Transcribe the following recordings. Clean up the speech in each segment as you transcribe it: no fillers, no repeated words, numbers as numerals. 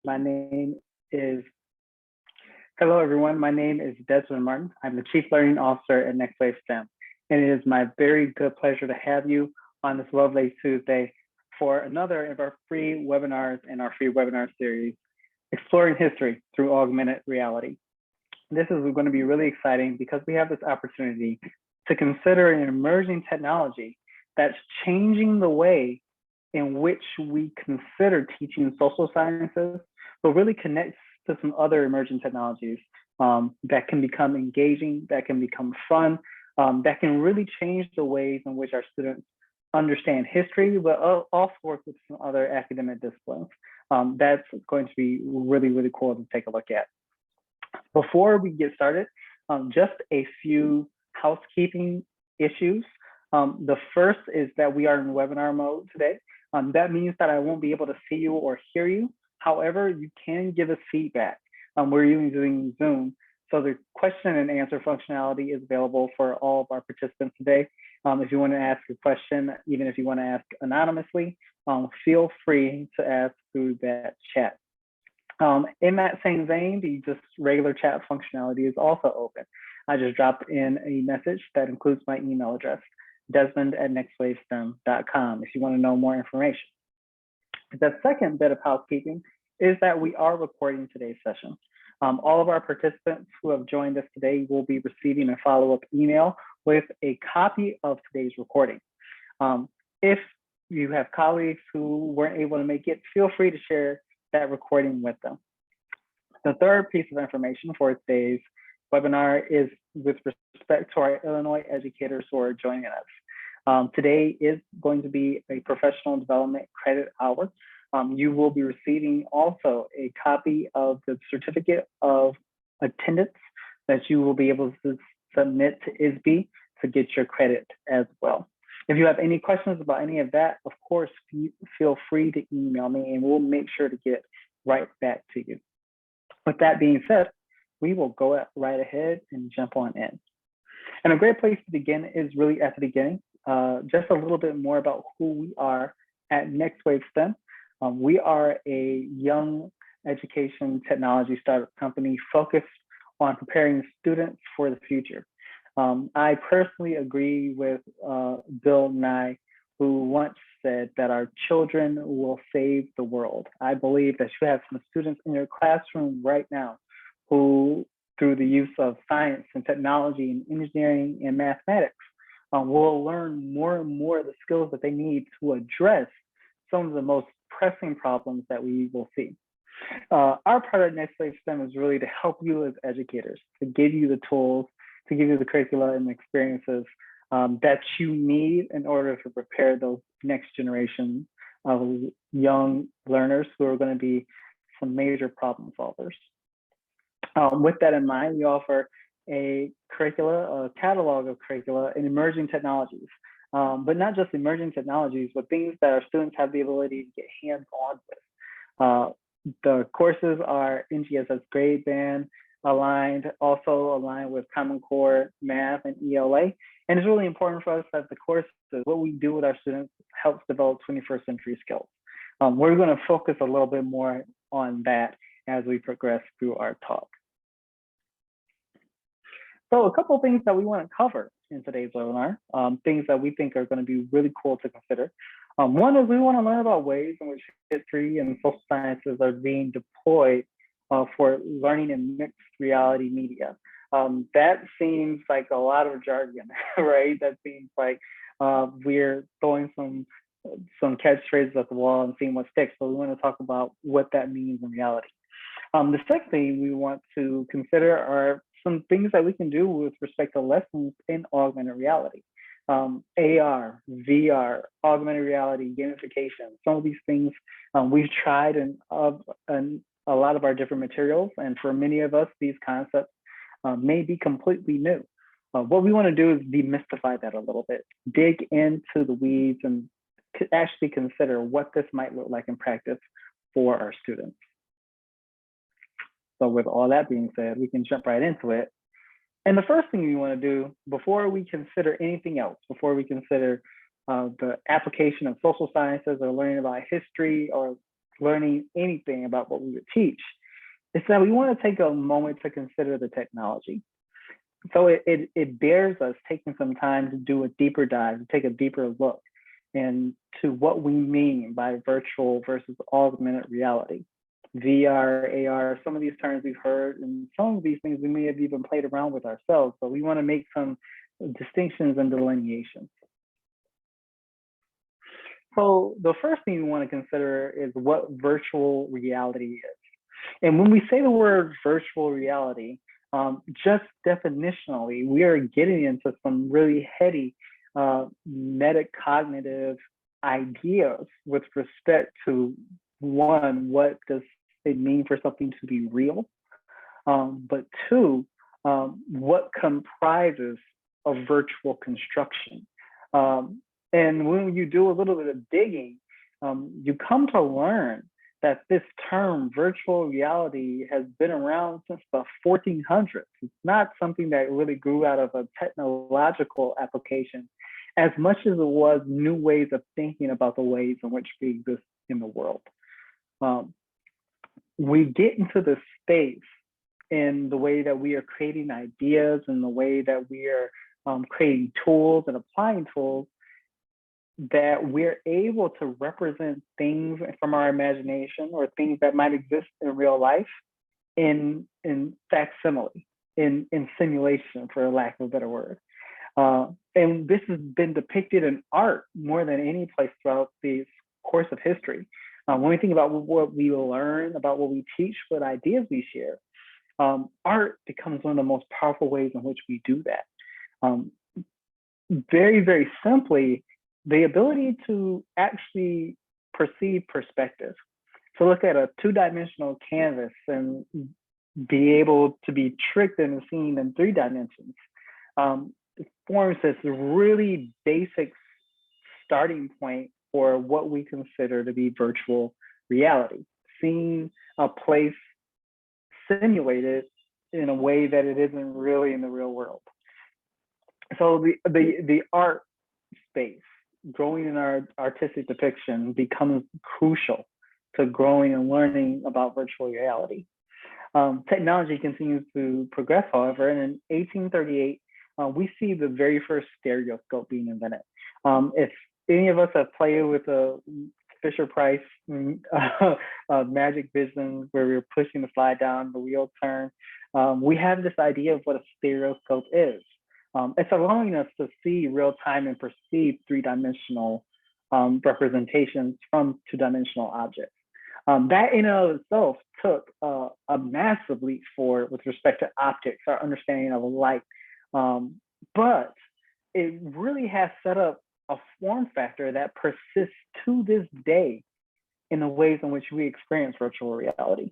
My name is, hello everyone, my name is Desmond Martin. I'm the Chief Learning Officer at NextWaveSTEM. And it is my very good pleasure to have you on this lovely Tuesday for another of our free webinars in our free webinar series, Exploring History Through Augmented Reality. This is going to be really exciting because we have this opportunity to consider an emerging technology that's changing the way in which we consider teaching social sciences, but really connects to some other emerging technologies that can become engaging, that can become fun, that can really change the ways in which our students understand history, but also work with some other academic disciplines. That's going to be really, really cool to take a look at. Before we get started, just a few housekeeping issues. The first is that we are in webinar mode today. That means that I won't be able to see you or hear you. However, you can give us feedback. We're using Zoom, so the question and answer functionality is available for all of our participants today. If you want to ask a question, even if you want to ask anonymously, feel free to ask through that chat. In that same vein, the just regular chat functionality is also open. I just dropped in a message that includes my email address, desmond@nextwavestem.com, if you want to know more information. The second bit of housekeeping is that we are recording today's session. All of our participants who have joined us today will be receiving a follow-up email with a copy of today's recording. If you have colleagues who weren't able to make it, feel free to share that recording with them. The third piece of information for today's webinar is with respect to our Illinois educators who are joining us. Today is going to be a professional development credit hour. You will be receiving also a copy of the certificate of attendance that you will be able to submit to ISB to get your credit as well. If you have any questions about any of that, of course, feel free to email me and we'll make sure to get right back to you. With that being said, we will go right ahead and jump on in. And a great place to begin is really at the beginning. Just a little bit more about who we are at NextWaveSTEM. We are a young education technology startup company focused on preparing students for the future. I personally agree with Bill Nye, who once said that our children will save the world. I believe that you have some students in your classroom right now who, through the use of science and technology and engineering and mathematics, will learn more and more of the skills that they need to address some of the most pressing problems that we will see. Our part of NextWaveSTEM is really to help you as educators, to give you the tools, to give you the curricula and experiences that you need in order to prepare those next generation of young learners who are going to be some major problem solvers. With that in mind, we offer a curricula, a catalog of curricula in emerging technologies, but not just emerging technologies, but things that our students have the ability to get hands-on with. The courses are NGSS grade band aligned, also aligned with Common Core Math and ELA. And it's really important for us that the courses, what we do with our students, helps develop 21st century skills. We're going to focus a little bit more on that as we progress through our talk. So a couple of things that we want to cover in today's webinar, things that we think are going to be really cool to consider. One is we want to learn about ways in which history and social sciences are being deployed for learning in mixed reality media. That seems like a lot of jargon, right? That seems like we're throwing some catchphrases at the wall and seeing what sticks, but we want to talk about what that means in reality. The second thing we want to consider are some things that we can do with respect to lessons in augmented reality. AR, VR, augmented reality, gamification, some of these things we've tried in a lot of our different materials. And for many of us, these concepts may be completely new. What we want to do is demystify that a little bit, dig into the weeds and actually consider what this might look like in practice for our students. So with all that being said, we can jump right into it. And the first thing we want to do before we consider anything else, before we consider the application of social sciences or learning about history or learning anything about what we would teach, is that we want to take a moment to consider the technology. So it bears us taking some time to do a deeper dive, to take a deeper look into what we mean by virtual versus augmented reality. VR, AR, some of these terms we've heard, and some of these things we may have even played around with ourselves, but we want to make some distinctions and delineations. So the first thing we want to consider is what virtual reality is. And when we say the word virtual reality, just definitionally, we are getting into some really heady metacognitive ideas with respect to, one, what does it mean for something to be real? But two, what comprises a virtual construction? And when you do a little bit of digging, you come to learn that this term virtual reality has been around since the 1400s. It's not something that really grew out of a technological application as much as it was new ways of thinking about the ways in which we exist in the world. We get into this space in the way that we are creating ideas and the way that we are creating tools and applying tools, that we're able to represent things from our imagination or things that might exist in real life in facsimile, in simulation, for lack of a better word. And this has been depicted in art more than any place throughout the course of history. When we think about what we learn, about what we teach, what ideas we share, art becomes one of the most powerful ways in which we do that. Very, very simply, the ability to actually perceive perspective, to look at a two-dimensional canvas and be able to be tricked into seeing in 3 dimensions, forms this really basic starting point for what we consider to be virtual reality, seeing a place simulated in a way that it isn't really in the real world. So the art space, growing in our artistic depiction, becomes crucial to growing and learning about virtual reality. Technology continues to progress, however, and in 1838, we see the very first stereoscope being invented. If any of us have played with a Fisher-Price magic vision where we're pushing the slide down, the wheel turn, we have this idea of what a stereoscope is. It's allowing us to see real time and perceive 3-dimensional representations from 2-dimensional objects. That in and of itself took a massive leap forward with respect to optics, our understanding of light. But it really has set up a form factor that persists to this day in the ways in which we experience virtual reality.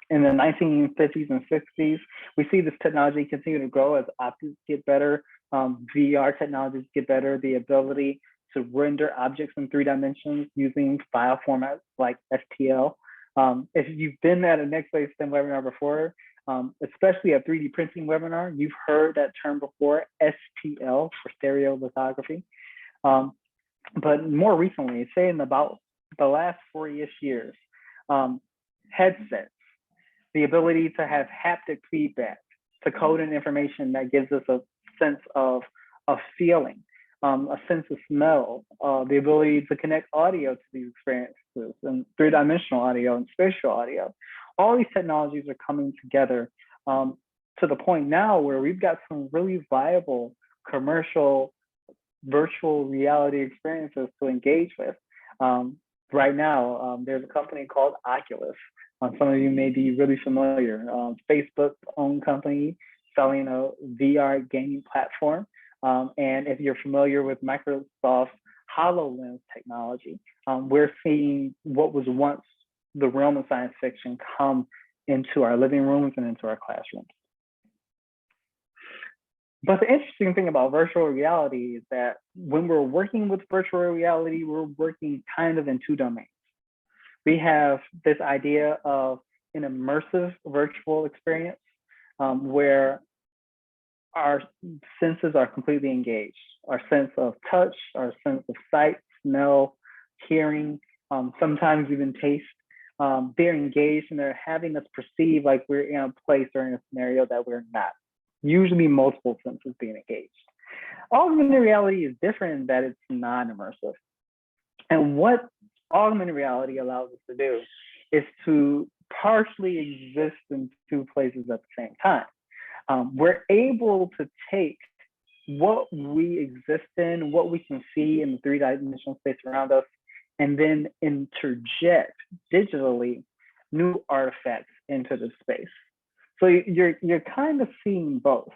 In the 1950s and 60s, we see this technology continue to grow as optics get better, VR technologies get better, the ability to render objects in 3 dimensions using file formats like STL. If you've been at a NextWaveSTEM webinar before, especially a 3D printing webinar, you've heard that term before, STL for stereolithography. But more recently, say in about the last 40-ish years, headsets, the ability to have haptic feedback, to code in information that gives us a sense of feeling, a sense of smell, the ability to connect audio to these experiences, and 3-dimensional audio and spatial audio. All these technologies are coming together to the point now where we've got some really viable commercial virtual reality experiences to engage with. Right now, there's a company called Oculus. Some of you may be really familiar. Facebook-owned company selling a VR gaming platform. And if you're familiar with Microsoft's HoloLens technology, we're seeing what was once the realm of science fiction come into our living rooms and into our classrooms. But the interesting thing about virtual reality is that when we're working with virtual reality, we're working kind of in 2 domains. We have this idea of an immersive virtual experience where our senses are completely engaged. Our sense of touch, our sense of sight, smell, hearing, sometimes even taste. They're engaged and they're having us perceive like we're in a place or in a scenario that we're not. Usually multiple senses being engaged. Augmented reality is different in that it's non-immersive. And what augmented reality allows us to do is to partially exist in two places at the same time. We're able to take what we exist in, what we can see in the three-dimensional space around us, and then interject digitally new artifacts into the space. So you're kind of seeing both.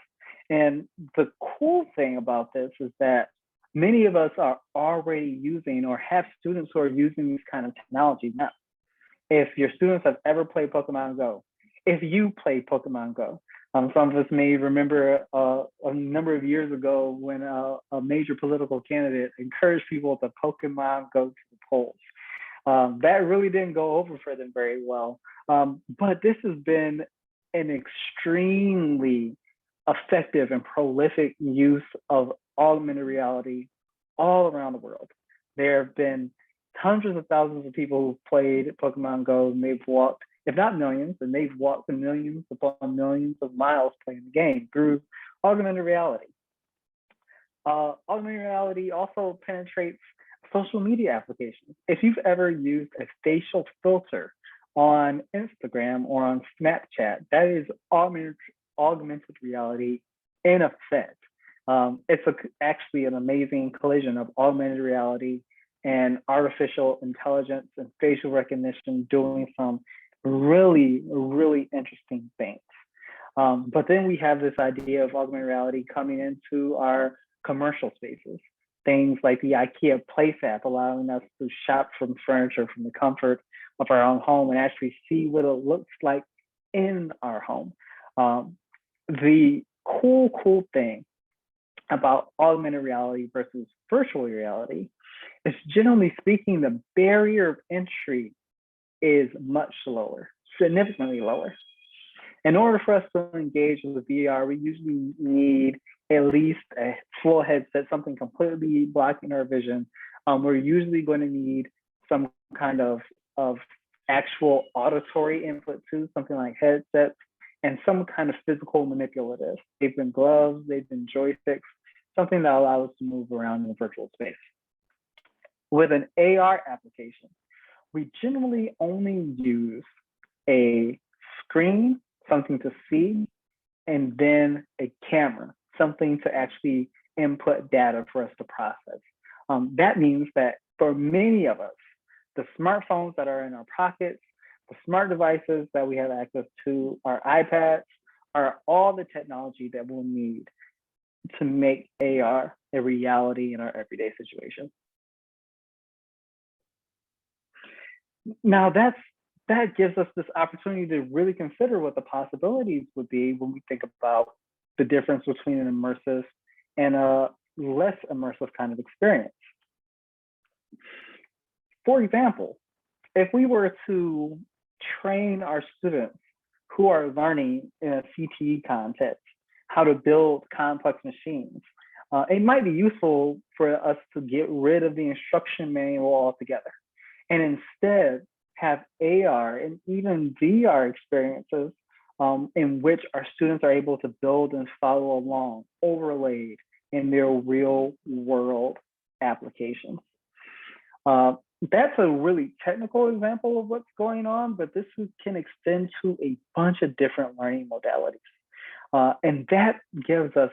And the cool thing about this is that many of us are already using or have students who are using these kind of technologies now. If your students have ever played Pokemon Go, if you played Pokemon Go, some of us may remember a number of years ago when a major political candidate encouraged people to Pokemon Go to the polls. That really didn't go over for them very well. But this has been an extremely effective and prolific use of augmented reality all around the world. There have been hundreds of thousands of people who've played Pokemon Go, and they've walked, if not millions, and they've walked millions upon millions of miles playing the game through augmented reality. Augmented reality also penetrates social media applications. If you've ever used a facial filter on Instagram or on Snapchat, that is augmented reality in effect. It's actually an amazing collision of augmented reality and artificial intelligence and facial recognition doing some really, really interesting things. But then we have this idea of augmented reality coming into our commercial spaces. Things like the IKEA Place app, allowing us to shop from furniture from the comfort of our own home and actually see what it looks like in our home. The cool thing about augmented reality versus virtual reality is, generally speaking, the barrier of entry is much lower, significantly lower. In order for us to engage with VR, we usually need at least a full headset, something completely blocking our vision. We're usually going to need some kind of actual auditory input too, something like headsets, and some kind of physical manipulative. They've been gloves, they've been joysticks, something that allows us to move around in the virtual space. With an AR application, we generally only use a screen, something to see, and then a camera, something to actually input data for us to process. That means that for many of us, the smartphones that are in our pockets, the smart devices that we have access to, our iPads, are all the technology that we'll need to make AR a reality in our everyday situation. Now that gives us this opportunity to really consider what the possibilities would be when we think about the difference between an immersive and a less immersive kind of experience. For example, if we were to train our students who are learning in a CTE context how to build complex machines, it might be useful for us to get rid of the instruction manual altogether and instead have AR and even VR experiences in which our students are able to build and follow along, overlaid in their real world applications. That's a really technical example of what's going on, but this can extend to a bunch of different learning modalities. And that gives us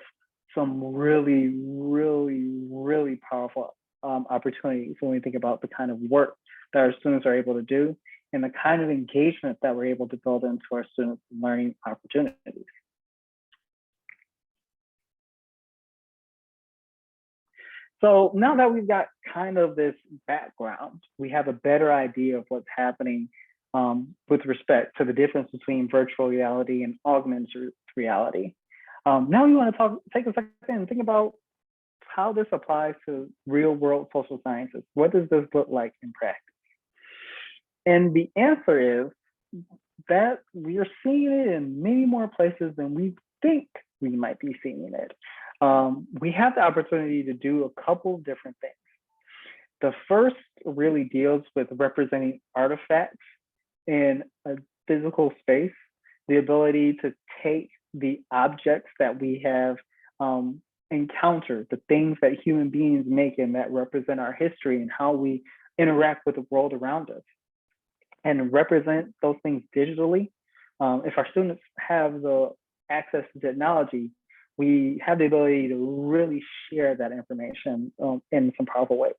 some really, really, really powerful opportunities when we think about the kind of work that our students are able to do and the kind of engagement that we're able to build into our students' learning opportunities. So now that we've got kind of this background, we have a better idea of what's happening with respect to the difference between virtual reality and augmented reality. Now we want to take a second and think about how this applies to real world social sciences. What does this look like in practice? And the answer is that we are seeing it in many more places than we think we might be seeing it. We have the opportunity to do a couple of different things. The first really deals with representing artifacts in a physical space, the ability to take the objects that we have encountered, the things that human beings make and that represent our history and how we interact with the world around us, and represent those things digitally. If our students have the access to technology, we have the ability to really share that information in some powerful ways.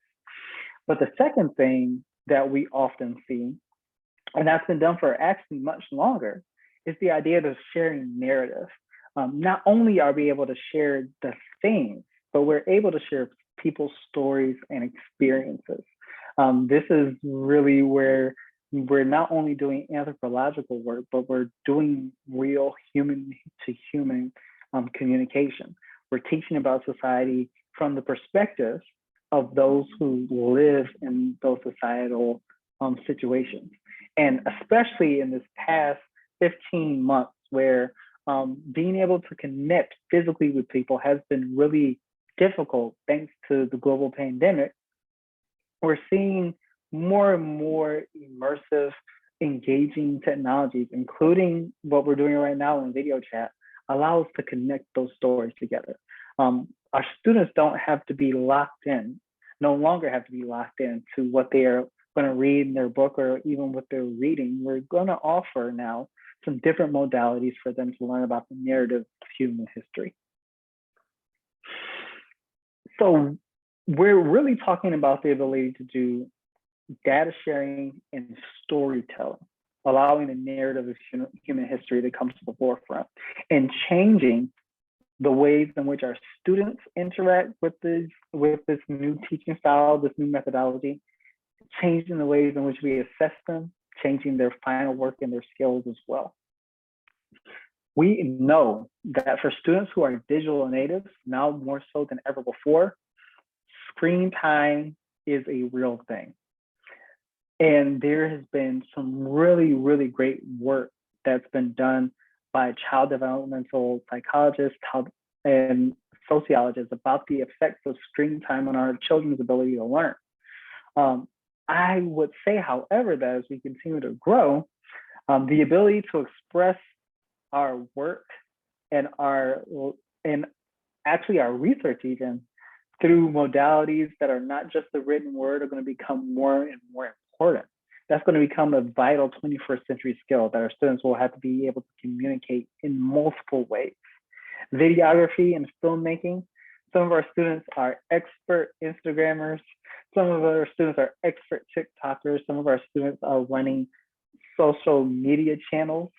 But the second thing that we often see, and that's been done for actually much longer, is the idea of sharing narrative. Not only are we able to share the things, but we're able to share people's stories and experiences. This is really where we're not only doing anthropological work, but we're doing real human to human communication. We're teaching about society from the perspective of those who live in those societal situations. And especially in this past 15 months where being able to connect physically with people has been really difficult thanks to the global pandemic, we're seeing more and more immersive, engaging technologies, including what we're doing right now in video chat, allow us to connect those stories together. Our students don't have to be locked in, no longer have to be locked in to what they are going to read in their book or even what they're reading. We're going to offer now some different modalities for them to learn about the narrative of human history. So we're really talking about the ability to do data sharing and storytelling, allowing the narrative of human history to come to the forefront and changing the ways in which our students interact with this new teaching style, this new methodology, changing the ways in which we assess them, changing their final work and their skills as well. We know that for students who are digital natives, now more so than ever before, screen time is a real thing. And there has been some really, really great work that's been done by child developmental psychologists and sociologists about the effects of screen time on our children's ability to learn. I would say, however, that as we continue to grow, the ability to express our work and actually our research even through modalities that are not just the written word are going to become more and more important. That's going to become a vital 21st century skill that our students will have to be able to communicate in multiple ways. Videography and filmmaking. Some of our students are expert Instagrammers. Some of our students are expert TikTokers. Some of our students are running social media channels,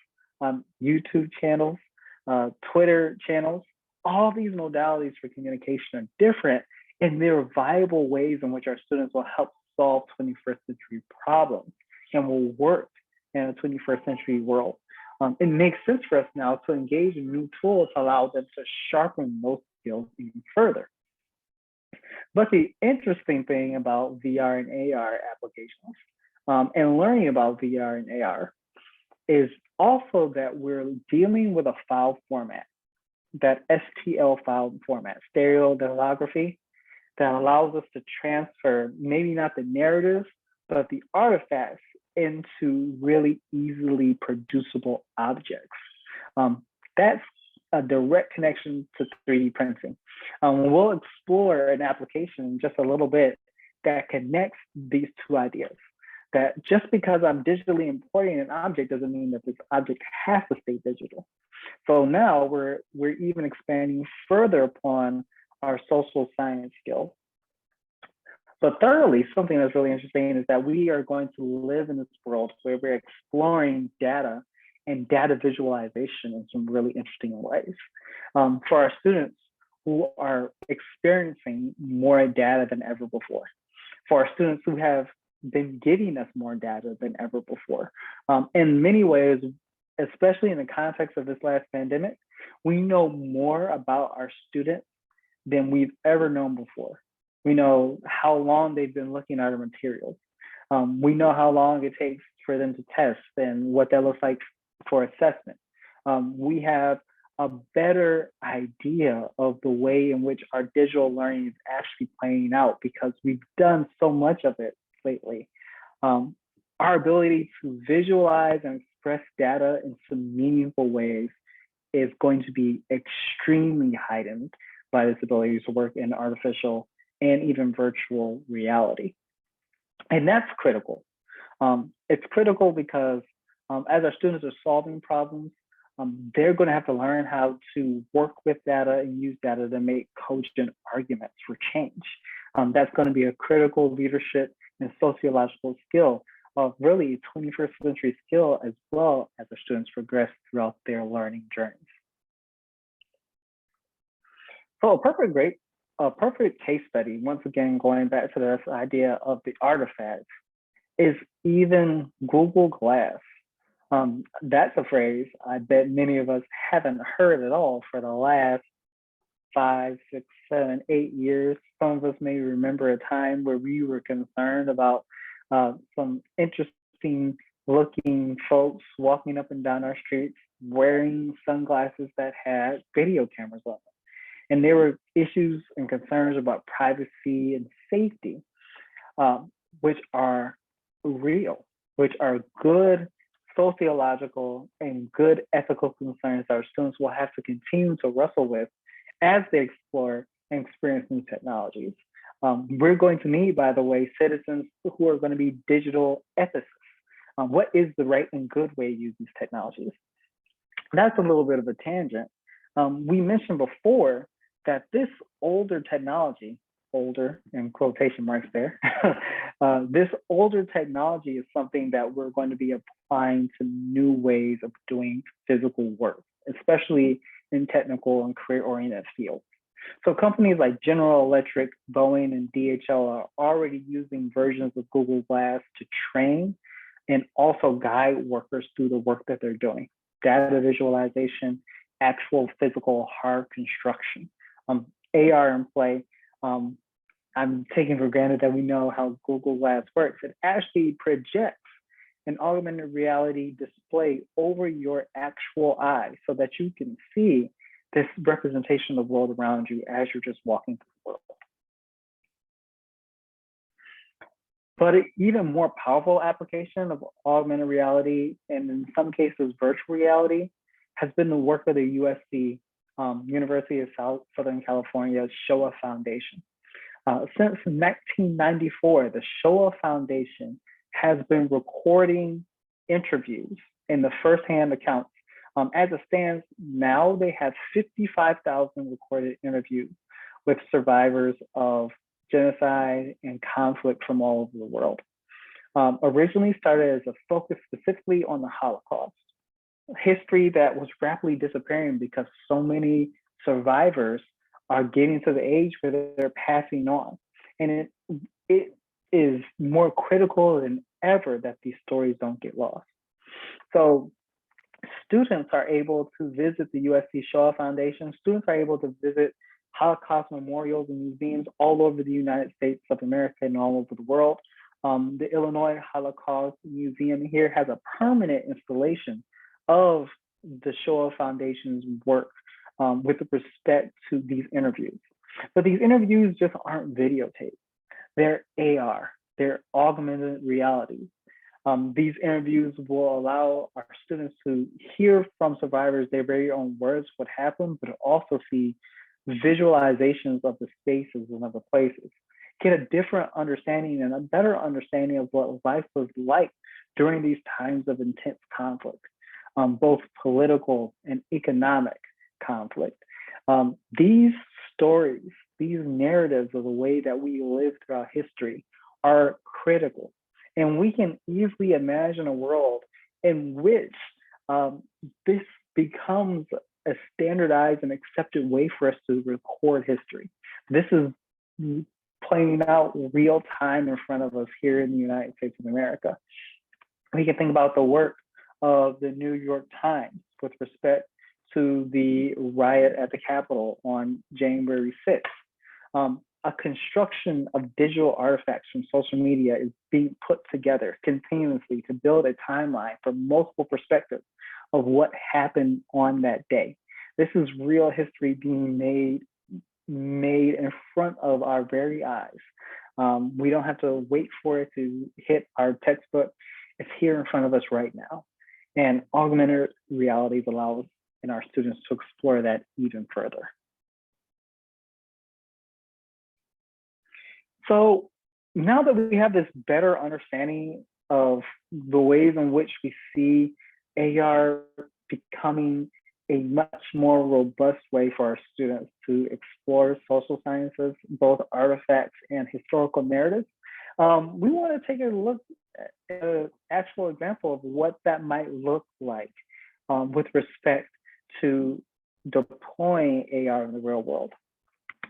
YouTube channels, Twitter channels. All these modalities for communication are different, and they're viable ways in which our students will help solve 21st century problems and will work in a 21st century world. It makes sense for us now to engage in new tools to allow them to sharpen those skills even further. But the interesting thing about VR and AR applications and learning about VR and AR is also that we're dealing with a file format, that STL file format, stereolithography, that allows us to transfer maybe not the narratives, but the artifacts into really easily producible objects. That's a direct connection to 3D printing. We'll explore an application in just a little bit that connects these two ideas. That just because I'm digitally importing an object doesn't mean that this object has to stay digital. So now we're even expanding further upon our social science skills. But thirdly, something that's really interesting is that we are going to live in this world where we're exploring data and data visualization in some really interesting ways. For our students who are experiencing more data than ever before, for our students who have been giving us more data than ever before. In many ways, especially in the context of this last pandemic, we know more about our students than we've ever known before. We know how long they've been looking at our materials. We know how long it takes for them to test and what that looks like for assessment. We have a better idea of the way in which our digital learning is actually playing out because we've done so much of it lately. Our ability to visualize and express data in some meaningful ways is going to be extremely heightened by this ability to work in artificial and even virtual reality. And that's critical. It's critical because as our students are solving problems, they're going to have to learn how to work with data and use data to make cogent arguments for change. That's going to be a critical leadership and sociological skill, really 21st century skill, as well as the students progress throughout their learning journeys. So a perfect case study, once again, going back to this idea of the artifacts, is even Google Glass. That's a phrase I bet many of us haven't heard at all for the last 5, 6, 7, 8 years. Some of us may remember a time where we were concerned about some interesting looking folks walking up and down our streets wearing sunglasses that had video cameras on them. And there were issues and concerns about privacy and safety, which are real, which are good sociological and good ethical concerns that our students will have to continue to wrestle with as they explore and experience new technologies. We're going to need, by the way, citizens who are going to be digital ethicists. What is the right and good way to use these technologies? That's a little bit of a tangent. We mentioned before that this older technology, older in quotation marks there, this older technology is something that we're going to be applying to new ways of doing physical work, especially in technical and career-oriented fields. So companies like General Electric, Boeing, and DHL are already using versions of Google Glass to train and also guide workers through the work that they're doing. Data visualization, actual physical hard construction, AR in play. I'm taking for granted that we know how Google Glass works. It actually projects an augmented reality display over your actual eye so that you can see this representation of the world around you as you're just walking through the world. But an even more powerful application of augmented reality, and in some cases virtual reality, has been the work of the USC University of Southern California Shoah Foundation. Since 1994, the Shoah Foundation has been recording interviews in the firsthand accounts. As it stands now, they have 55,000 recorded interviews with survivors of genocide and conflict from all over the world. Originally started as a focus specifically on the Holocaust, history that was rapidly disappearing because so many survivors are getting to the age where they're passing on. And it is more critical than ever that these stories don't get lost. So students are able to visit the USC Shoah Foundation. Students are able to visit Holocaust memorials and museums all over the United States of America and all over the world. The Illinois Holocaust Museum here has a permanent installation of the Shoah Foundation's work with respect to these interviews. But these interviews just aren't videotaped. They're AR, they're augmented reality. These interviews will allow our students to hear from survivors their very own words, what happened, but also see visualizations of the spaces and of the places, get a different understanding and a better understanding of what life was like during these times of intense conflict, both political and economic conflict. These stories, these narratives of the way that we live throughout history are critical. And we can easily imagine a world in which this becomes a standardized and accepted way for us to record history. This is playing out real time in front of us here in the United States of America. We can think about the work of the New York Times with respect to the riot at the Capitol on January 6th. A construction of digital artifacts from social media is being put together continuously to build a timeline from multiple perspectives of what happened on that day. This is real history being made in front of our very eyes. We don't have to wait for it to hit our textbook. It's here in front of us right now. And augmented realities allows in our students to explore that even further. So now that we have this better understanding of the ways in which we see AR becoming a much more robust way for our students to explore social sciences, both artifacts and historical narratives, we want to take a look at an actual example of what that might look like with respect to deploying AR in the real world.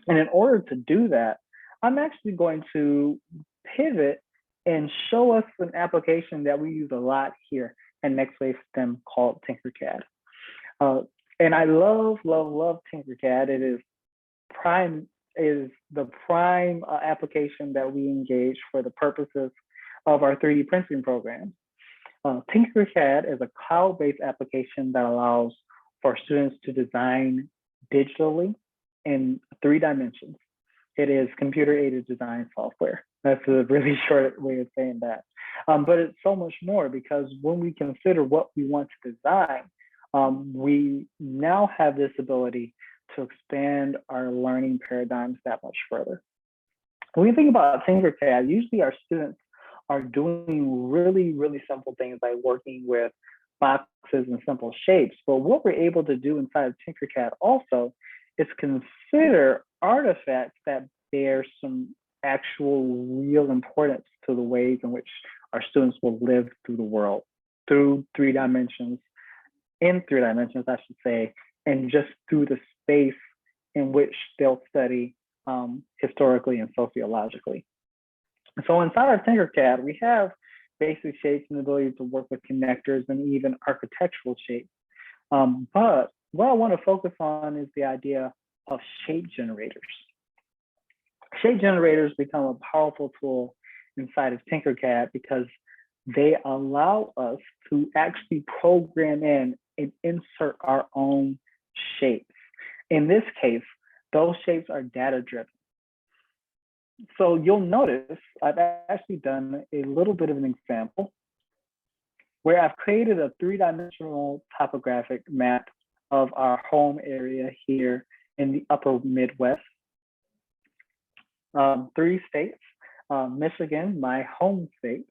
And in order to do that, I'm actually going to pivot and show us an application that we use a lot here at NextWaveSTEM called TinkerCAD. And I love TinkerCAD. It is the prime application that we engage for the purposes of our 3D printing program. TinkerCAD is a cloud-based application that allows for students to design digitally in 3 dimensions. It is computer-aided design software. That's a really short way of saying that. But it's so much more, because when we consider what we want to design, we now have this ability to expand our learning paradigms that much further. When we think about TinkerCAD, usually our students are doing really simple things like working with boxes and simple shapes. But what we're able to do inside of TinkerCAD also is consider artifacts that bear some actual real importance to the ways in which our students will live through the world, through 3 dimensions, in 3 dimensions, I should say, and just through the space in which they'll study historically and sociologically. So inside of TinkerCAD, we have basic shapes and the ability to work with connectors and even architectural shapes. But what I want to focus on is the idea of shape generators. Shape generators become a powerful tool inside of TinkerCAD because they allow us to actually program in and insert our own shapes. In this case, those shapes are data-driven. So you'll notice I've actually done a little bit of an example where I've created a 3-dimensional topographic map of our home area here in the upper Midwest. 3 states, Michigan, my home state,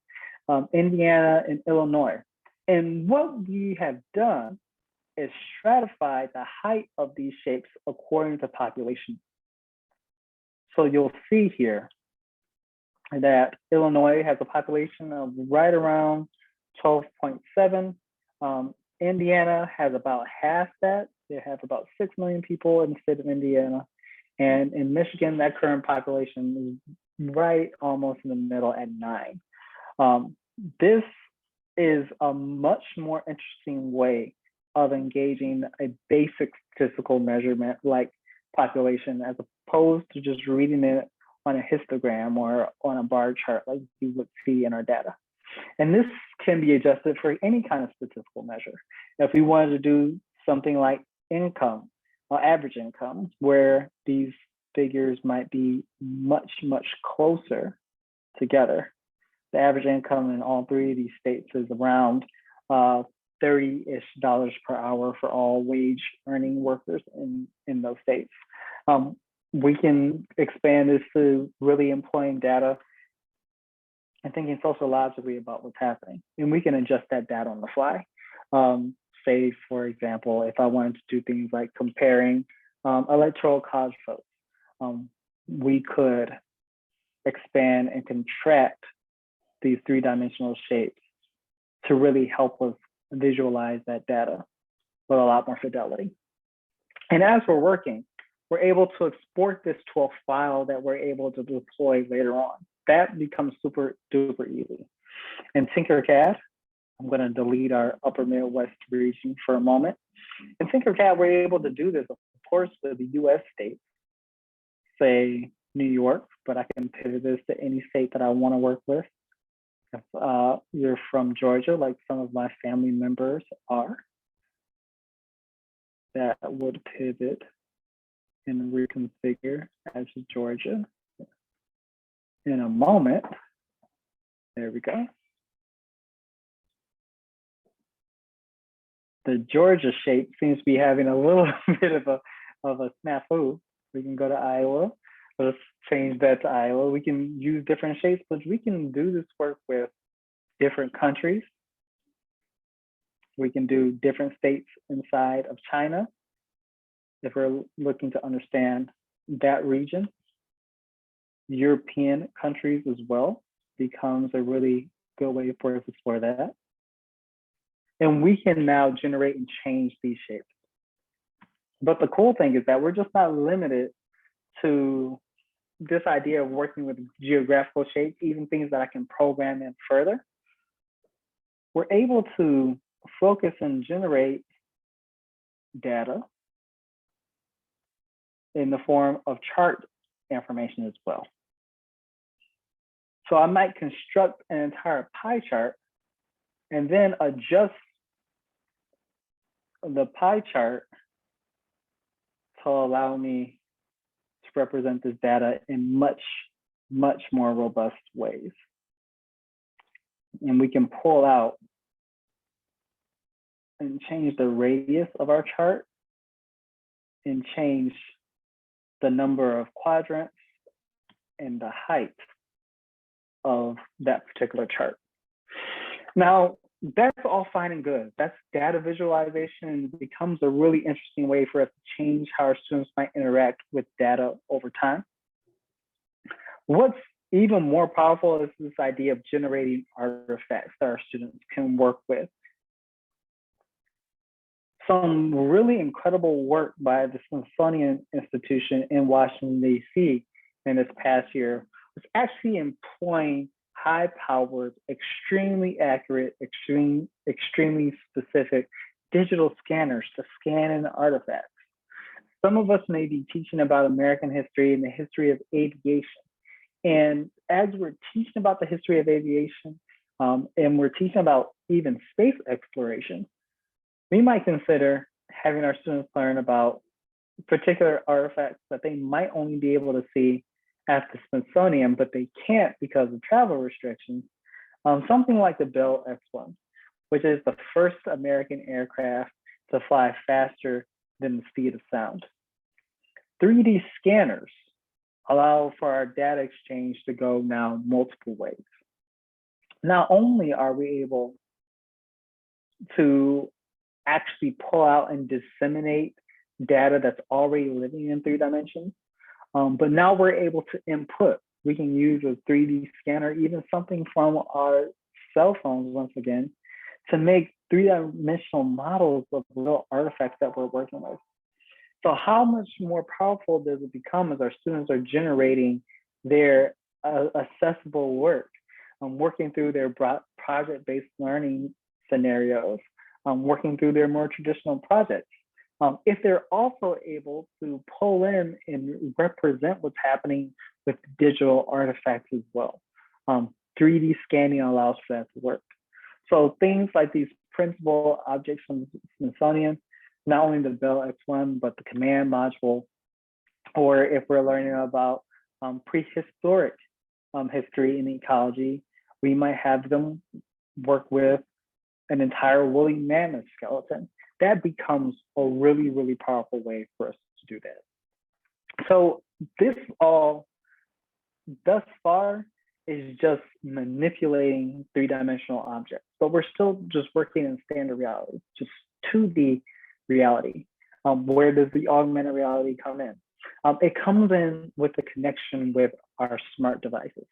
Indiana, and Illinois. And what we have done is stratified the height of these shapes according to population. So you'll see here that Illinois has a population of right around 12.7. Indiana has about half that. They have about 6 million people in the state of Indiana. And in Michigan, that current population is right almost in the middle at 9. This is a much more interesting way of engaging a basic statistical measurement like population, as opposed to just reading it on a histogram or on a bar chart like you would see in our data. And this can be adjusted for any kind of statistical measure. If we wanted to do something like income, or average income, where these figures might be much closer together. The average income in all 3 of these states is around $30-ish per hour for all wage earning workers in those states. We can expand this to really employing data and thinking sociologically about what's happening. And we can adjust that data on the fly. Say, for example, if I wanted to do things like comparing electoral college votes, we could expand and contract these 3-dimensional shapes to really help us visualize that data with a lot more fidelity. And as we're working, we're able to export this to a file that we're able to deploy later on. That becomes super duper easy. In TinkerCAD, I'm going to delete our upper Midwest region for a moment. In TinkerCAD, we're able to do this, of course, with the US states, say New York, but I can pivot this to any state that I want to work with. If you're from Georgia, like some of my family members are, that would pivot and reconfigure as Georgia. in a moment. There we go. The Georgia shape seems to be having a little bit of a snafu. We can go to Iowa. Let's change that to Iowa. We can use different shapes, but we can do this work with different countries. We can do different states inside of China if we're looking to understand that region. European countries as well becomes a really good way for us to explore that. And we can now generate and change these shapes. But the cool thing is that we're just not limited to this idea of working with geographical shapes, even things that I can program in further. We're able to focus and generate data in the form of chart information as well. So I might construct an entire pie chart and then adjust the pie chart to allow me to represent this data in much more robust ways. And we can pull out and change the radius of our chart and change the number of quadrants and the height of that particular chart. Now, that's all fine and good. That's data visualization. It becomes a really interesting way for us to change how our students might interact with data over time. What's even more powerful is this idea of generating artifacts that our students can work with. Some really incredible work by the Smithsonian Institution in Washington, D.C. in this past year was actually employing high-powered, extremely accurate, extremely specific digital scanners to scan in artifacts. Some of us may be teaching about American history and the history of aviation. And as we're teaching about the history of aviation, and we're teaching about even space exploration, we might consider having our students learn about particular artifacts that they might only be able to see at the Smithsonian, but they can't because of travel restrictions. Something like the Bell X-1, which is the first American aircraft to fly faster than the speed of sound. 3D scanners allow for our data exchange to go now multiple ways. Not only are we able to actually pull out and disseminate data that's already living in 3 dimensions, but now we're able to input. We can use a 3D scanner, even something from our cell phones, once again, to make 3-dimensional models of real artifacts that we're working with. So how much more powerful does it become as our students are generating their accessible work, working through their project-based learning scenarios, working through their more traditional projects. If they're also able to pull in and represent what's happening with digital artifacts as well. 3D scanning allows for that to work. So things like these principal objects from the Smithsonian, not only the Bell X-1, but the command module, or if we're learning about prehistoric history and ecology, we might have them work with an entire woolly mammoth skeleton. That becomes a really, really powerful way for us to do that. So this all, thus far, is just manipulating 3-dimensional objects, but we're still just working in standard reality, just 2D reality. Where does the augmented reality come in? It comes in with the connection with our smart devices.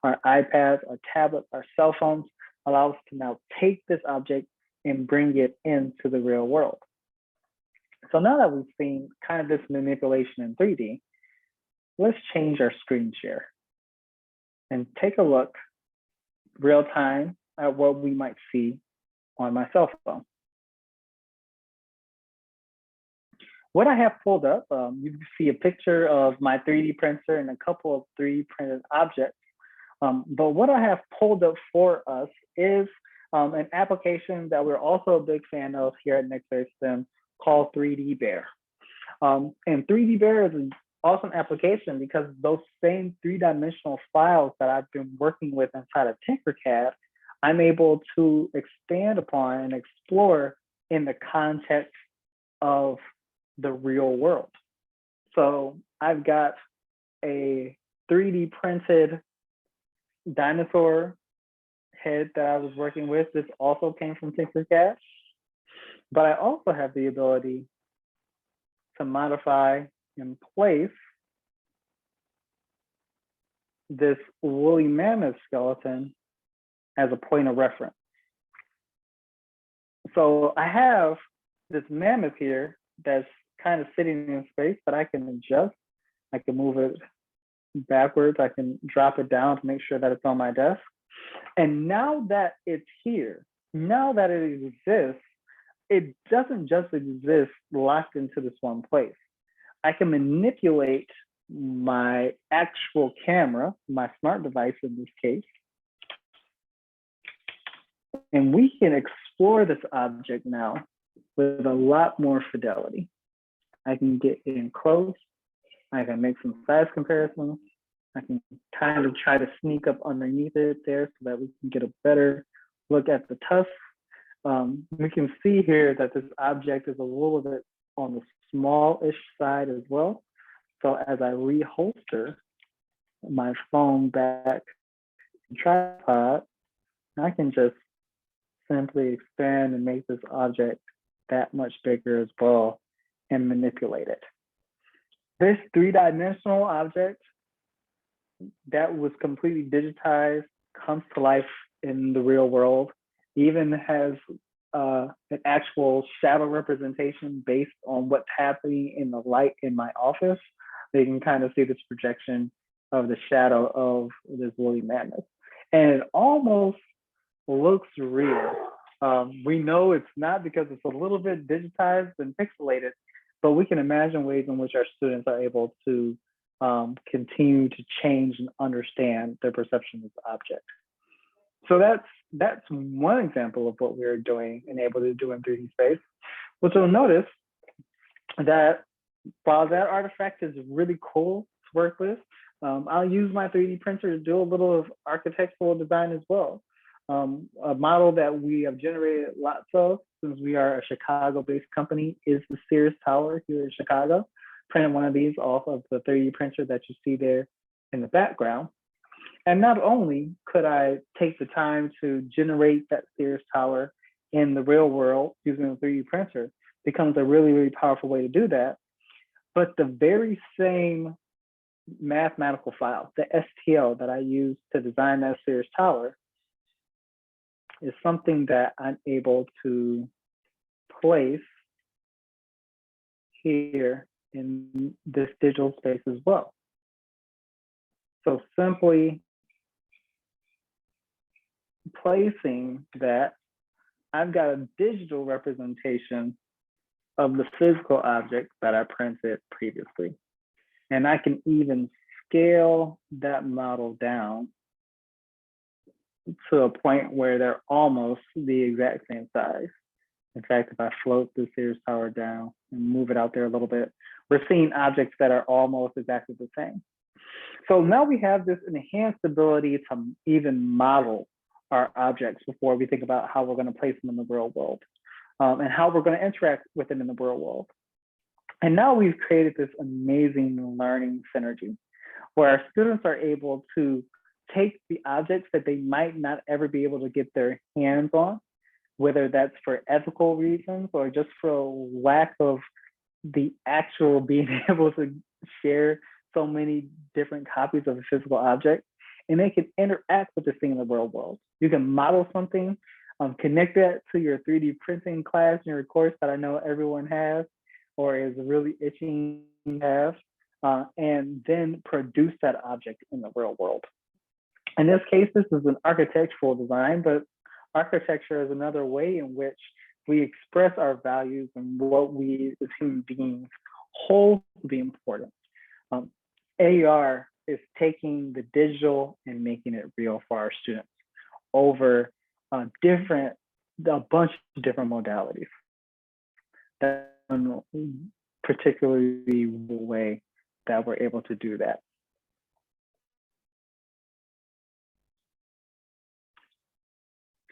Our iPads, our tablets, our cell phones allow us to now take this object and bring it into the real world. So now that we've seen kind of this manipulation in 3D, let's change our screen share and take a look real time at what we might see on my cell phone. What I have pulled up, you can see a picture of my 3D printer and a couple of 3D printed objects. But what I have pulled up for us is an application that we're also a big fan of here at NextWaveSTEM called 3D Bear. And 3D Bear is awesome application because those same three-dimensional files that I've been working with inside of TinkerCAD, I'm able to expand upon and explore in the context of the real world. So I've got a 3D printed dinosaur head that I was working with. This also came from TinkerCAD, but I also have the ability to modify and place this woolly mammoth skeleton as a point of reference. So I have this mammoth here that's kind of sitting in space, but I can adjust. I can move it backwards. I can drop it down to make sure that it's on my desk. And now that it's here, now that it exists, it doesn't just exist locked into this one place. I can manipulate my actual camera, my smart device in this case, and we can explore this object now with a lot more fidelity. I can get in close. I can make some size comparisons. I can kind of try to sneak up underneath it there so that we can get a better look at the tusk. We can see here that this object is a little bit on the smallish side as well. So as I reholster my phone back to the tripod, I can just simply expand and make this object that much bigger as well and manipulate it. This three-dimensional object that was completely digitized comes to life in the real world, even has an actual shadow representation based on what's happening in the light in my office. They can kind of see this projection of the shadow of this woolly mammoth. And it almost looks real. We know it's not because it's a little bit digitized and pixelated, but we can imagine ways in which our students are able to continue to change and understand their perception of the object. So that's one example of what we're doing and able to do in 3D space, which you'll notice that while that artifact is really cool to work with, I'll use my 3D printer to do a little of architectural design as well. A model that we have generated lots of since we are a Chicago-based company is the Sears Tower here in Chicago. Printed one of these off of the 3D printer that you see there in the background. And not only could I take the time to generate that Sears Tower in the real world using a 3D printer, becomes a really, really powerful way to do that, but the very same mathematical file, the STL that I used to design that Sears Tower, is something that I'm able to place here in this digital space as well. So simply placing that, I've got a digital representation of the physical object that I printed previously. And I can even scale that model down to a point where they're almost the exact same size. In fact, if I float the Sears Tower down and move it out there a little bit, we're seeing objects that are almost exactly the same. So now we have this enhanced ability to even model our objects before we think about how we're going to place them in the real world and how we're going to interact with them in the real world. And now we've created this amazing learning synergy where our students are able to take the objects that they might not ever be able to get their hands on, whether that's for ethical reasons or just for a lack of the actual being able to share so many different copies of a physical object, and they can interact with this thing in the real world. You can model something, connect that to your 3D printing class in your course that I know everyone has or is really itching to have, and then produce that object in the real world. In this case, this is an architectural design, but architecture is another way in which we express our values and what we as human beings hold to be important. AR is taking the digital and making it real for our students over a bunch of different modalities. That's one particularly way that we're able to do that.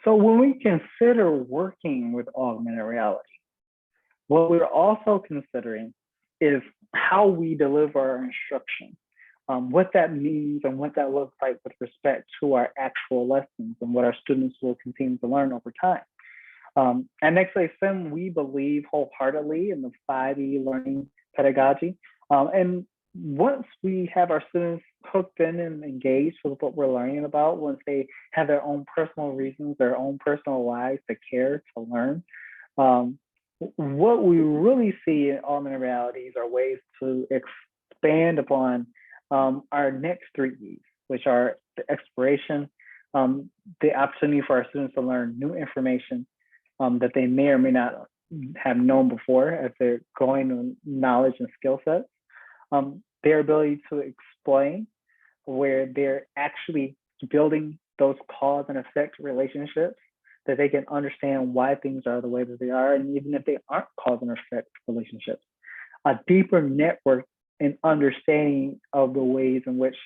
So when we consider working with augmented reality, what we're also considering is how we deliver our instruction, what that means and what that looks like with respect to our actual lessons and what our students will continue to learn over time. At NextWaveSTEM, we believe wholeheartedly in the 5E learning pedagogy. And once we have our students hooked in and engaged with what we're learning about, once they have their own personal reasons, their own personal lives to care, to learn, what we really see in augmented realities are ways to expand upon our next 3Es, which are the exploration, the opportunity for our students to learn new information that they may or may not have known before as they're growing in knowledge and skill sets. Their ability to explain, where they're actually building those cause and effect relationships, that they can understand why things are the way that they are, and even if they aren't cause and effect relationships. A deeper network and understanding of the ways in which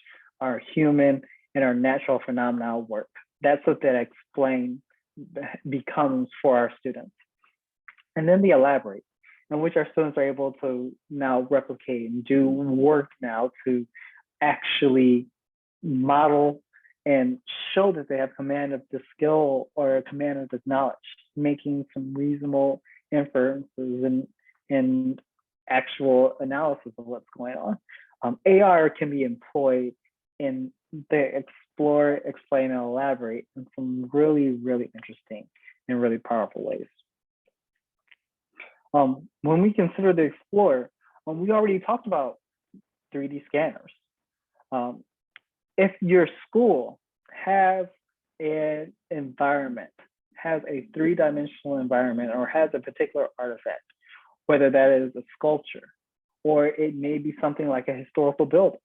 our human and our natural phenomena work. That's what that explain becomes for our students. And then the elaborate, in which our students are able to now replicate and do work now to actually model and show that they have command of the skill or command of the knowledge, making some reasonable inferences and actual analysis of what's going on. AR can be employed in the explore, explain, and elaborate in some really, really interesting and really powerful ways. When we consider the explore, we already talked about 3D scanners. If your school has an environment, has a 3-dimensional environment, or has a particular artifact, whether that is a sculpture, or it may be something like a historical building,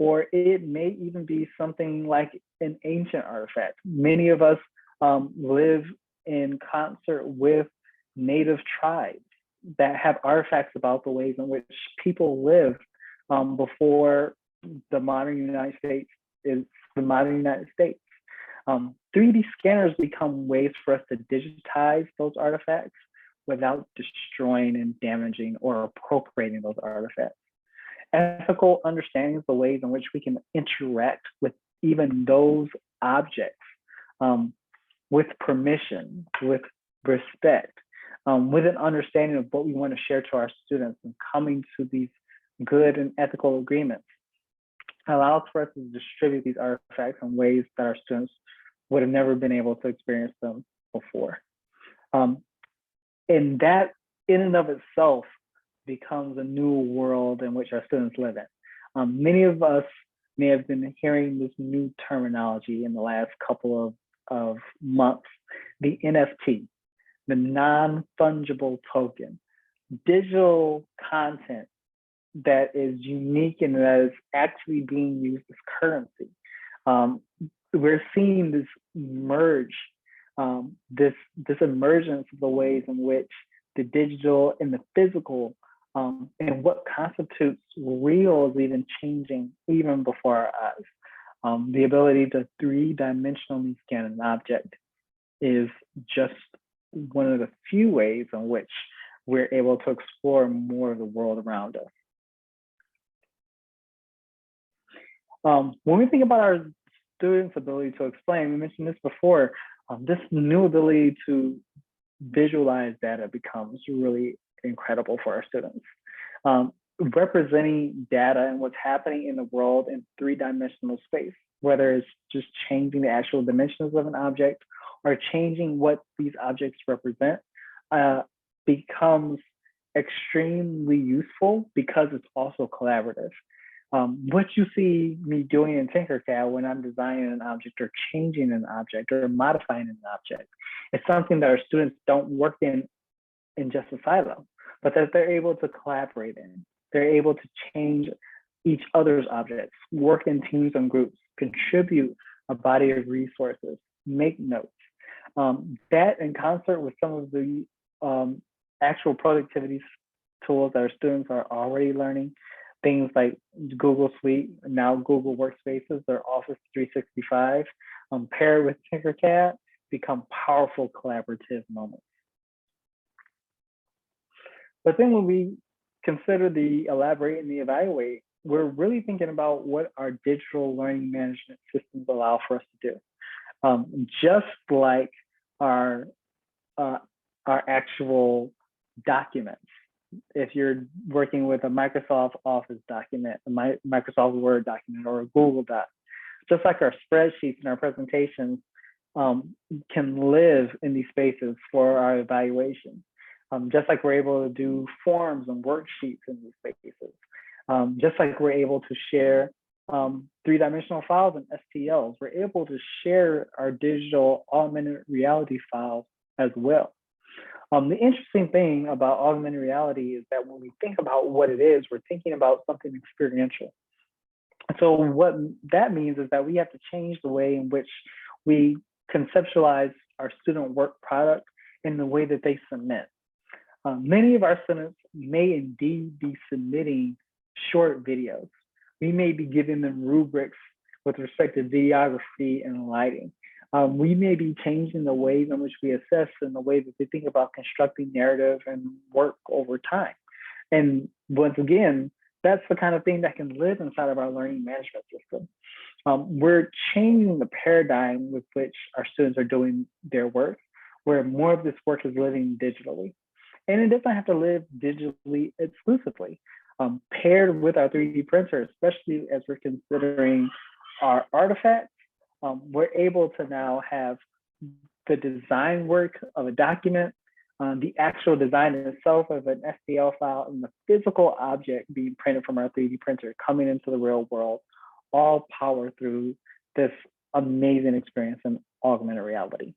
or it may even be something like an ancient artifact. Many of us live in concert with native tribes that have artifacts about the ways in which people lived before the modern United States is the modern United States. 3D scanners become ways for us to digitize those artifacts without destroying and damaging or appropriating those artifacts. Ethical understanding of the ways in which we can interact with even those objects with permission, with respect, with an understanding of what we want to share to our students, and coming to these good and ethical agreements allows for us to distribute these artifacts in ways that our students would have never been able to experience them before. And that in and of itself becomes a new world in which our students live in. Many of us may have been hearing this new terminology in the last couple of months, the NFT, the non-fungible token, digital content that is unique and that is actually being used as currency. We're seeing this merge, this emergence of the ways in which the digital and the physical and what constitutes real is even changing even before our eyes. The ability to 3-dimensionally scan an object is just one of the few ways in which we're able to explore more of the world around us. When we think about our students' ability to explain, we mentioned this before, this new ability to visualize data becomes really incredible for our students. Representing data and what's happening in the world in 3-dimensional space, whether it's just changing the actual dimensions of an object or changing what these objects represent, becomes extremely useful because it's also collaborative. What you see me doing in TinkerCAD when I'm designing an object or changing an object or modifying an object, it's something that our students don't work in just a silo, but that they're able to collaborate in. They're able to change each other's objects, work in teams and groups, contribute a body of resources, make notes. That in concert with some of the actual productivity tools that our students are already learning Things like Google Suite, now Google Workspaces or Office 365, paired with TinkerCAD, become powerful collaborative moments. But then when we consider the elaborate and the evaluate, we're really thinking about what our digital learning management systems allow for us to do. Just like our actual documents. If you're working with a Microsoft Office document, a Microsoft Word document, or a Google Doc, just like our spreadsheets and our presentations can live in these spaces for our evaluation. Just like we're able to do forms and worksheets in these spaces. Just like we're able to share three-dimensional files and STLs, we're able to share our digital augmented reality files as well. The interesting thing about augmented reality is that when we think about what it is, we're thinking about something experiential. So what that means is that we have to change the way in which we conceptualize our student work product in the way that they submit. Many of our students may indeed be submitting short videos. We may be giving them rubrics with respect to videography and lighting. We may be changing the ways in which we assess and the way that they think about constructing narrative and work over time. And once again, that's the kind of thing that can live inside of our learning management system. We're changing the paradigm with which our students are doing their work, where more of this work is living digitally. And it doesn't have to live digitally exclusively. Paired with our 3D printer, especially as we're considering our artifacts, we're able to now have the design work of a document, the actual design itself of an STL file, and the physical object being printed from our 3D printer coming into the real world, all power through this amazing experience in augmented reality.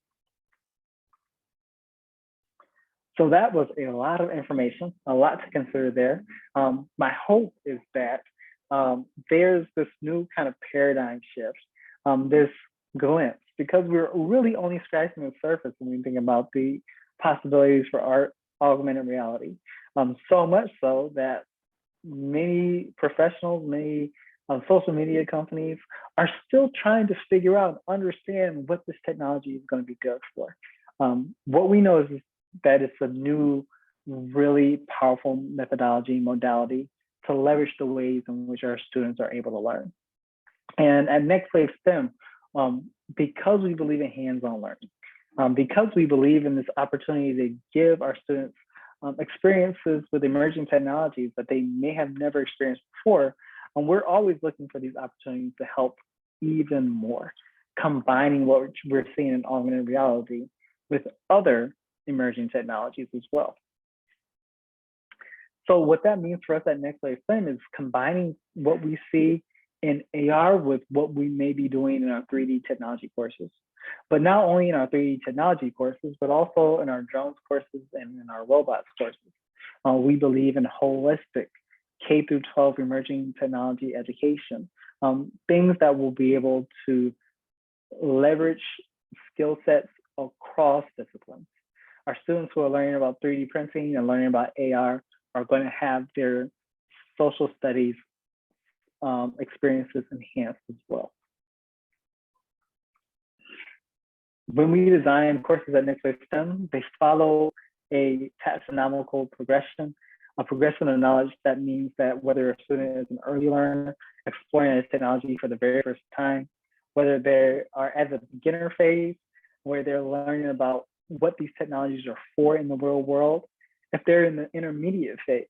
So that was a lot of information, a lot to consider there. My hope is that there's this new kind of paradigm shift, this glimpse, because we're really only scratching the surface when we think about the possibilities for augmented reality. So much so that many professionals, many social media companies are still trying to figure out and understand what this technology is going to be good for. What we know is that it's a new, really powerful methodology, modality to leverage the ways in which our students are able to learn. And at NextWaveSTEM, because we believe in hands-on learning, because we believe in this opportunity to give our students experiences with emerging technologies that they may have never experienced before, we're always looking for these opportunities to help even more, combining what we're seeing in augmented reality with other emerging technologies as well. So what that means for us at NextWaveSTEM is combining what we see in AR with what we may be doing in our 3D technology courses. But not only in our 3D technology courses, but also in our drones courses and in our robots courses. We believe in holistic K through 12 emerging technology education, things that will be able to leverage skill sets across disciplines. Our students who are learning about 3D printing and learning about AR are going to have their social studies experiences enhanced as well. When we design courses at NextWaveSTEM, they follow a taxonomical progression, a progression of knowledge. That means that whether a student is an early learner exploring a technology for the very first time, whether they are at the beginner phase, where they're learning about what these technologies are for in the real world, if they're in the intermediate phase,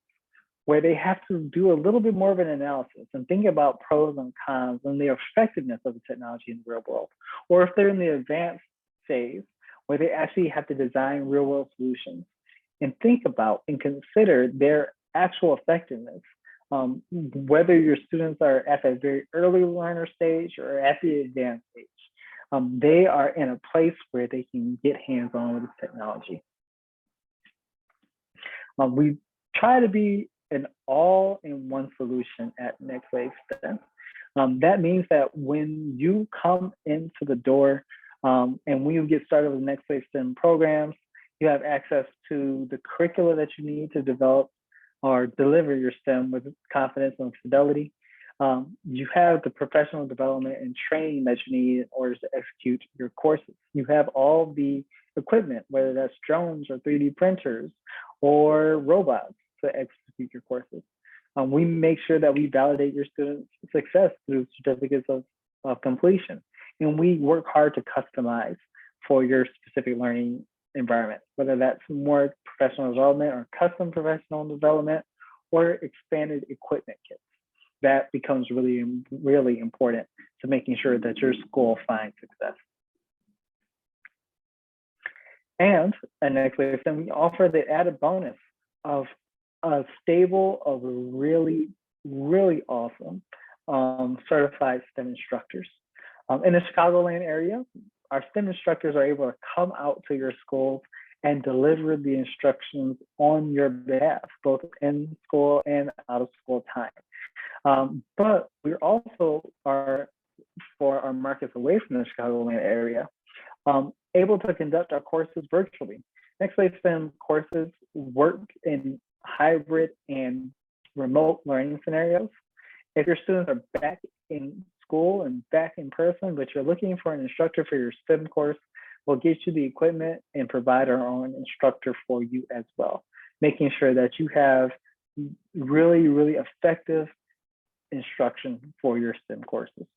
where they have to do a little bit more of an analysis and think about pros and cons and the effectiveness of the technology in the real world, or if they're in the advanced phase, where they actually have to design real world solutions and think about and consider their actual effectiveness, whether your students are at that very early learner stage or at the advanced stage. They are in a place where they can get hands-on with this technology. We try to be an all-in-one solution at NextWaveSTEM. That means that when you come into the door and when you get started with NextWaveSTEM programs, you have access to the curricula that you need to develop or deliver your STEM with confidence and fidelity. You have the professional development and training that you need in order to execute your courses. You have all the equipment, whether that's drones or 3D printers or robots to execute your courses. We make sure that we validate your students' success through certificates of completion. And we work hard to customize for your specific learning environment, whether that's more professional development or custom professional development or expanded equipment kits. That becomes really, really important to making sure that your school finds success. And at NextWaveSTEM, we offer the added bonus of a stable of really, really awesome certified STEM instructors. In the Chicagoland area, our STEM instructors are able to come out to your schools and deliver the instructions on your behalf, both in school and out of school time. But we also are, for our markets away from the Chicagoland area, able to conduct our courses virtually. NextWaveSTEM courses work in hybrid and remote learning scenarios. If your students are back in school and back in person, but you're looking for an instructor for your STEM course, we'll get you the equipment and provide our own instructor for you as well, making sure that you have really, really effective instruction for your STEM courses.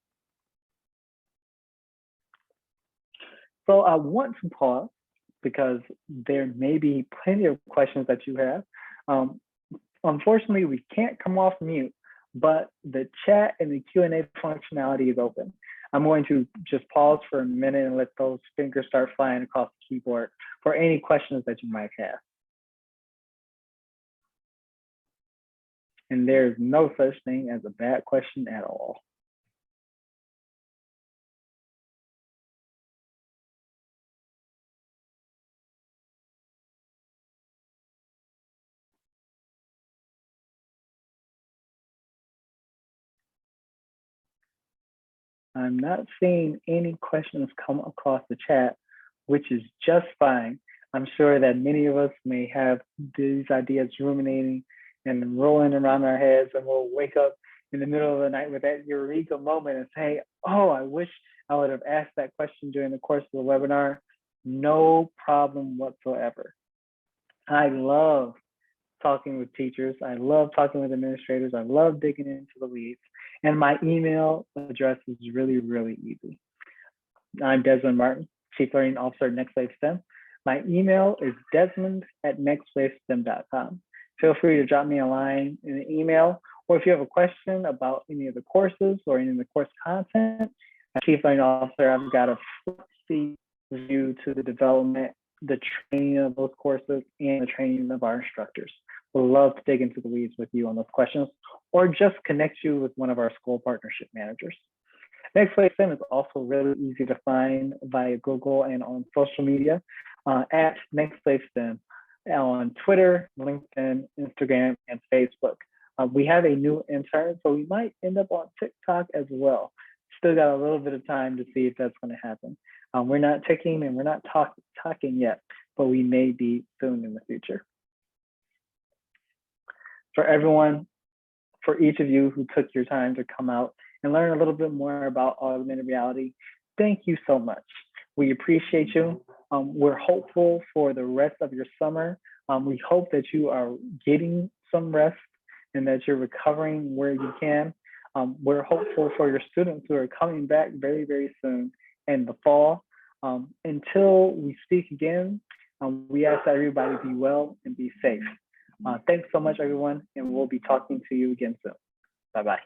So I want to pause because there may be plenty of questions that you have. Unfortunately, we can't come off mute, but the chat and the Q&A functionality is open. I'm going to just pause for a minute and let those fingers start flying across the keyboard for any questions that you might have. And there's no such thing as a bad question at all. I'm not seeing any questions come across the chat, which is just fine. I'm sure that many of us may have these ideas ruminating and rolling around our heads, and we'll wake up in the middle of the night with that eureka moment and say, oh, I wish I would have asked that question during the course of the webinar. No problem whatsoever. I love talking with teachers. I love talking with administrators. I love digging into the weeds. And my email address is really, really easy. I'm Desmond Martin, Chief Learning Officer at NextWaveSTEM. My email is desmond@nextwavestem.com. Feel free to drop me a line in an email, or if you have a question about any of the courses or any of the course content, as Chief Learning Officer, I've got a front-seat view to the development, the training of those courses, and the training of our instructors. We'd love to dig into the weeds with you on those questions, or just connect you with one of our school partnership managers. NextWaveSTEM is also really easy to find via Google and on social media at NextWaveSTEM on Twitter, LinkedIn, Instagram, and Facebook. We have a new intern, so we might end up on TikTok as well. Still got a little bit of time to see if that's going to happen. We're not ticking and we're not talking yet, but we may be soon in the future. For everyone, for each of you who took your time to come out and learn a little bit more about augmented reality, thank you so much. We appreciate you. We're hopeful for the rest of your summer. We hope that you are getting some rest and that you're recovering where you can. We're hopeful for your students who are coming back very, very soon in the fall. Until we speak again, we ask that everybody be well and be safe. Thanks so much, everyone, and we'll be talking to you again soon. Bye-bye.